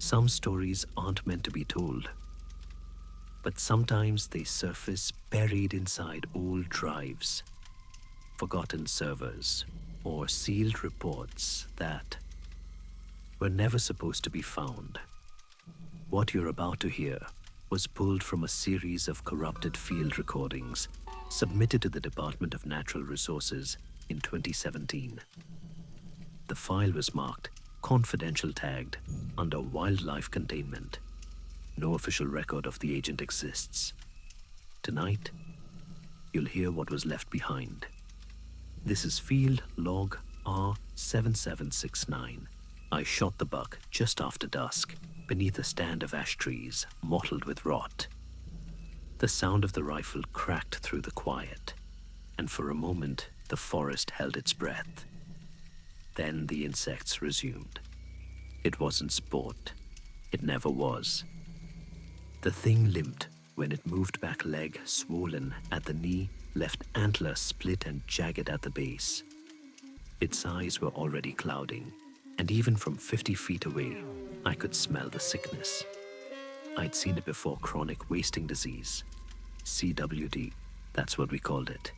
Some stories aren't meant to be told, but sometimes they surface buried inside old drives, forgotten servers, or sealed reports that were never supposed to be found. What you're about to hear was pulled from a series of corrupted field recordings submitted to the Department of Natural Resources in 2017. The file was marked confidential, tagged under wildlife containment. No official record of the agent exists. Tonight, you'll hear what was left behind. This is Field Log R7769. I shot the buck just after dusk, beneath a stand of ash trees mottled with rot. The sound of the rifle cracked through the quiet, and for a moment the forest held its breath. Then the insects resumed. It wasn't sport. It never was. The thing limped when it moved back, leg swollen at the knee, left antler split and jagged at the base. Its eyes were already clouding, and even from 50 feet away, I could smell the sickness. I'd seen it before: chronic wasting disease. CWD, that's what we called it.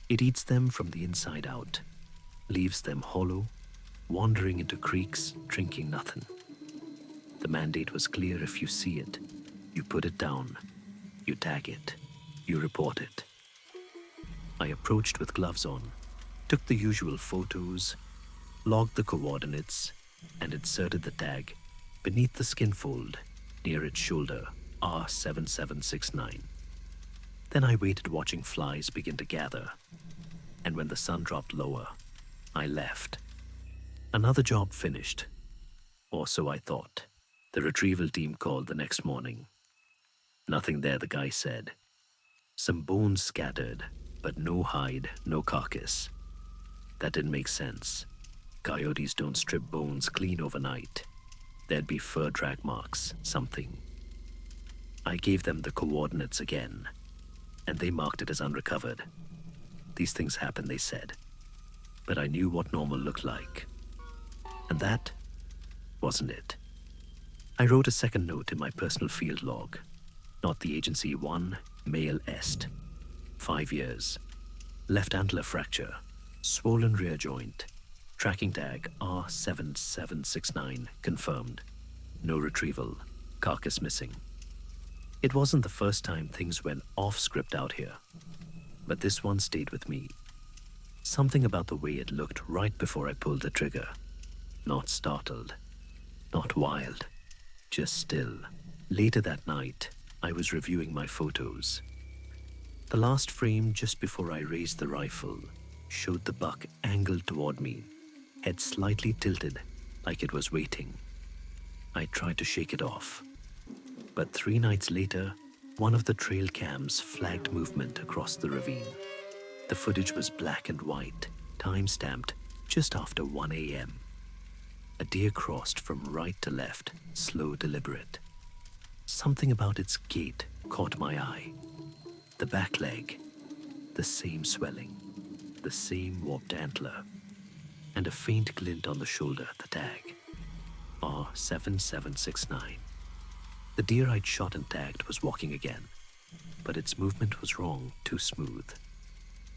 It eats them from the inside out, leaves them hollow, wandering into creeks, drinking nothing. The mandate was clear: if you see it, you put it down, you tag it, you report it. I approached with gloves on, took the usual photos, logged the coordinates, and inserted the tag beneath the skin fold near its shoulder, R7769. Then I waited, watching flies begin to gather, and when the sun dropped lower, I left. Another job finished, or so I thought. The retrieval team called the next morning. Nothing there, the guy said. Some bones scattered, but no hide, no carcass. That didn't make sense. Coyotes don't strip bones clean overnight. There'd be fur drag marks, something. I gave them the coordinates again, and they marked it as unrecovered. These things happen, they said, but I knew what normal looked like. And that wasn't it. I wrote a second note in my personal field log. Not the agency one, male est. 5 years. Left antler fracture. Swollen rear joint. Tracking tag R7769 confirmed. No retrieval. Carcass missing. It wasn't the first time things went off script out here, but this one stayed with me. Something about the way it looked right before I pulled the trigger. Not startled. Not wild. Just still. Later that night, I was reviewing my photos. The last frame, just before I raised the rifle, showed the buck angled toward me, head slightly tilted, like it was waiting. I tried to shake it off, but 3 nights later, one of the trail cams flagged movement across the ravine. The footage was black and white, time-stamped just after 1 a.m. A deer crossed from right to left, slow, deliberate. Something about its gait caught my eye. The back leg, the same swelling, the same warped antler, and a faint glint on the shoulder, the tag, R7769. The deer I'd shot and tagged was walking again, but its movement was wrong, too smooth.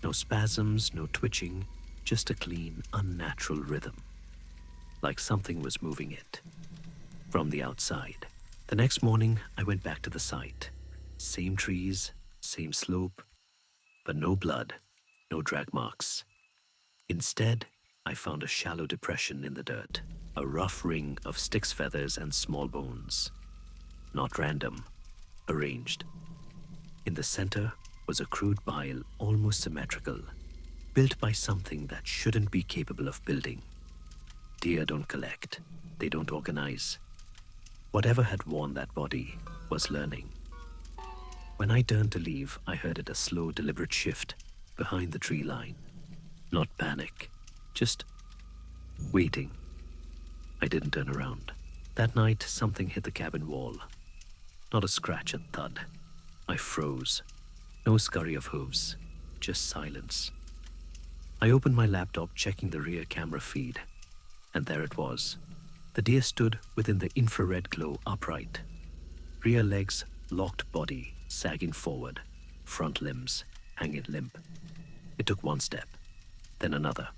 No spasms, no twitching, just a clean, unnatural rhythm, like something was moving it from the outside. The next morning, I went back to the site. Same trees, same slope, but no blood, no drag marks. Instead, I found a shallow depression in the dirt, a rough ring of sticks, feathers, and small bones. Not random, arranged. In the center was a crude pile, almost symmetrical, built by something that shouldn't be capable of building. Deer don't collect, they don't organize. Whatever had worn that body was learning. When I turned to leave, I heard it, a slow, deliberate shift behind the tree line. Not panic, just waiting. I didn't turn around. That night, something hit the cabin wall. Not a scratch, a thud. I froze. No scurry of hooves, just silence. I opened my laptop, checking the rear camera feed, and there it was. The deer stood within the infrared glow upright, rear legs locked, body sagging forward, front limbs hanging limp. It took one step, then another.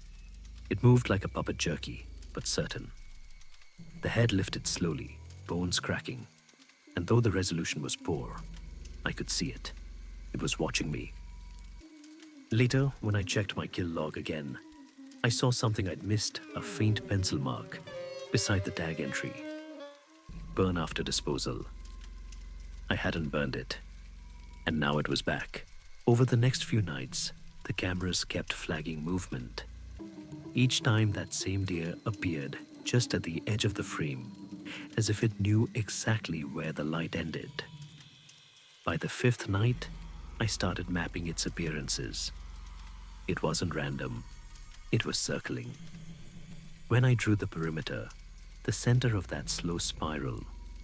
It moved like a puppet, jerky but certain. The head lifted slowly, bones cracking, and though the resolution was poor, I could see it. It was watching me. Later, when I checked my kill log again, I saw something I'd missed, a faint pencil mark beside the tag entry. Burn after disposal. I hadn't burned it, and now it was back. Over the next few nights, the cameras kept flagging movement. Each time that same deer appeared just at the edge of the frame, as if it knew exactly where the light ended. By the fifth night, I started mapping its appearances. It wasn't random. It was circling. When I drew the perimeter, the center of that slow spiral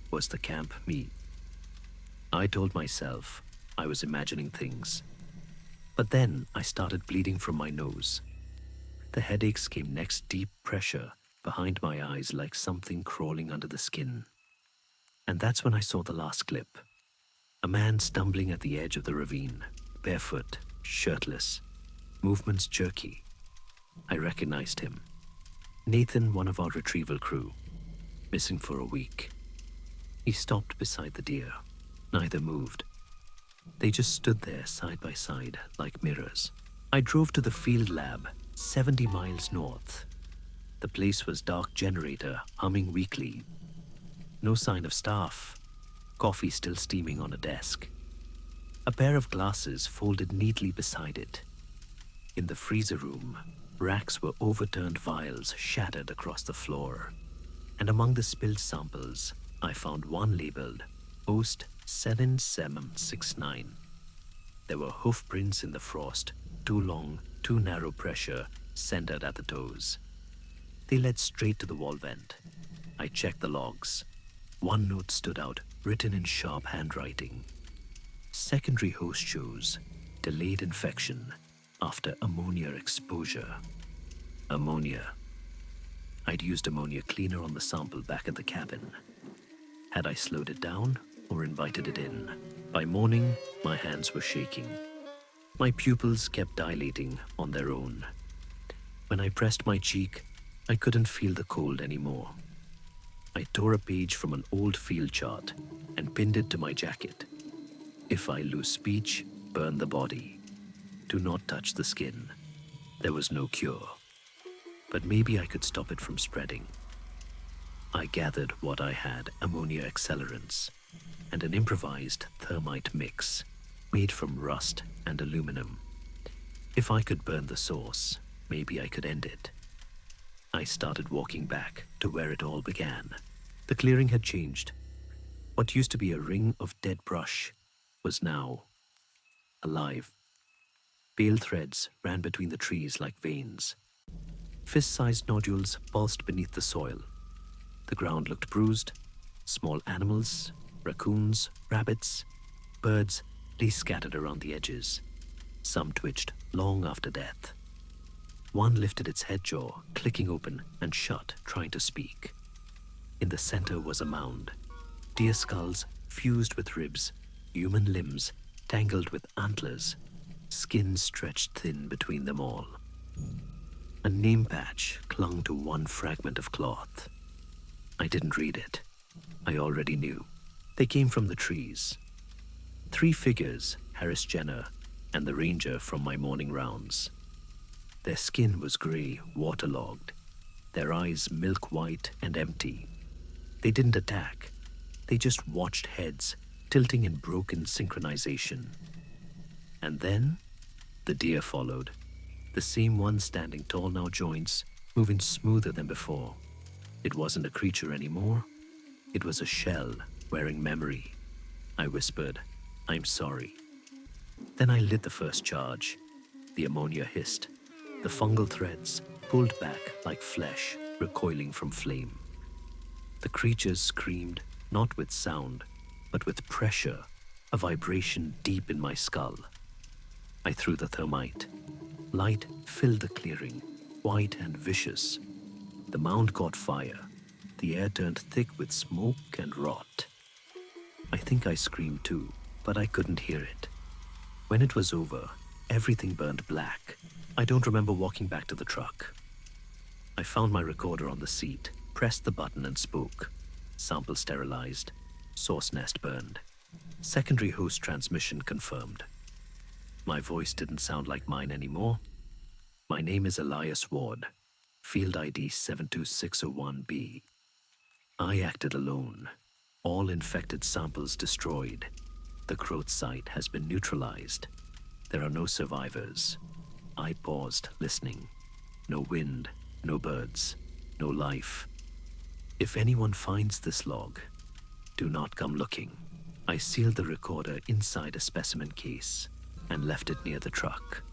was the camp me. I told myself I was imagining things. But then I started bleeding from my nose. The headaches came next, deep pressure behind my eyes like something crawling under the skin. And that's when I saw the last clip. A man stumbling at the edge of the ravine, barefoot, shirtless, movements jerky. I recognized him. Nathan, one of our retrieval crew, missing for a week. He stopped beside the deer. Neither moved. They just stood there side by side like mirrors. I drove to the field lab, 70 miles north. The place was dark, generator humming weakly. No sign of staff. Coffee still steaming on a desk. A pair of glasses folded neatly beside it. In the freezer room, racks were overturned, vials shattered across the floor. And among the spilled samples, I found one labeled Ost 7769. There were hoof prints in the frost, too long, too narrow, pressure centered at the toes. They led straight to the wall vent. I checked the logs. One note stood out, written in sharp handwriting. Secondary host shows delayed infection after ammonia exposure. Ammonia. I'd used ammonia cleaner on the sample back at the cabin. Had I slowed it down or invited it in? By morning, my hands were shaking. My pupils kept dilating on their own. When I pressed my cheek, I couldn't feel the cold anymore. I tore a page from an old field chart and pinned it to my jacket. If I lose speech, burn the body. Do not touch the skin. There was no cure. But maybe I could stop it from spreading. I gathered what I had: ammonia accelerants and an improvised thermite mix made from rust and aluminum. If I could burn the source, maybe I could end it. I started walking back to where it all began. The clearing had changed. What used to be a ring of dead brush was now alive. Pale threads ran between the trees like veins. Fist-sized nodules pulsed beneath the soil. The ground looked bruised. Small animals, raccoons, rabbits, birds lay scattered around the edges. Some twitched long after death. One lifted its head jaw, clicking open and shut, trying to speak. In the center was a mound. Deer skulls fused with ribs, human limbs tangled with antlers, skin stretched thin between them all. A name patch clung to one fragment of cloth. I didn't read it. I already knew. They came from the trees. 3 figures, Harris Jenner and the ranger from my morning rounds. Their skin was gray, waterlogged, their eyes milk white and empty. They didn't attack. They just watched heads tilting in broken synchronization. And then the deer followed. The same one standing tall now, joints moving smoother than before. It wasn't a creature anymore. It was a shell wearing memory. I whispered, "I'm sorry." Then I lit the first charge. The ammonia hissed. The fungal threads pulled back like flesh recoiling from flame. The creatures screamed, not with sound, but with pressure, a vibration deep in my skull. I threw the thermite. Light filled the clearing, white and vicious. The mound caught fire. The air turned thick with smoke and rot. I think I screamed too, but I couldn't hear it. When it was over, everything burned black. I don't remember walking back to the truck. I found my recorder on the seat, pressed the button and spoke. Sample sterilized. Source nest burned. Secondary host transmission confirmed. My voice didn't sound like mine anymore. My name is Elias Ward, field ID 72601B. I acted alone. All infected samples destroyed. The growth site has been neutralized. There are no survivors. I paused, listening. No wind, no birds, no life. If anyone finds this log, do not come looking. I sealed the recorder inside a specimen case and left it near the truck.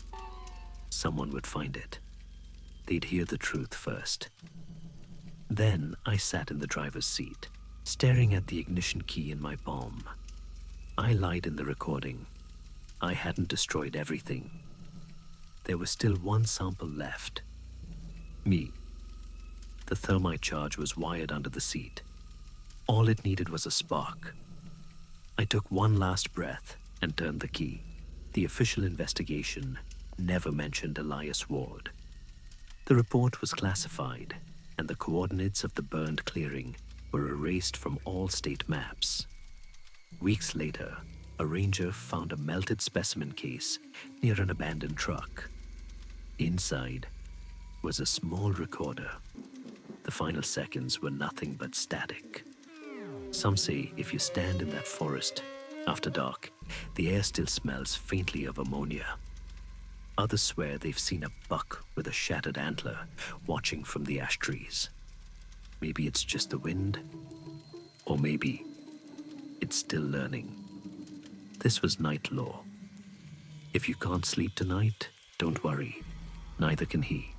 Someone would find it. They'd hear the truth first. Then I sat in the driver's seat, staring at the ignition key in my palm. I lied in the recording. I hadn't destroyed everything. There was still one sample left. Me. The thermite charge was wired under the seat. All it needed was a spark. I took one last breath and turned the key. The official investigation never mentioned Elias Ward. The report was classified, and the coordinates of the burned clearing were erased from all state maps. Weeks later, a ranger found a melted specimen case near an abandoned truck. Inside was a small recorder. The final seconds were nothing but static. Some say if you stand in that forest after dark, the air still smells faintly of ammonia. Others swear they've seen a buck with a shattered antler watching from the ash trees. Maybe it's just the wind, or maybe it's still learning. This was NightLore. If you can't sleep tonight, don't worry. Neither can he.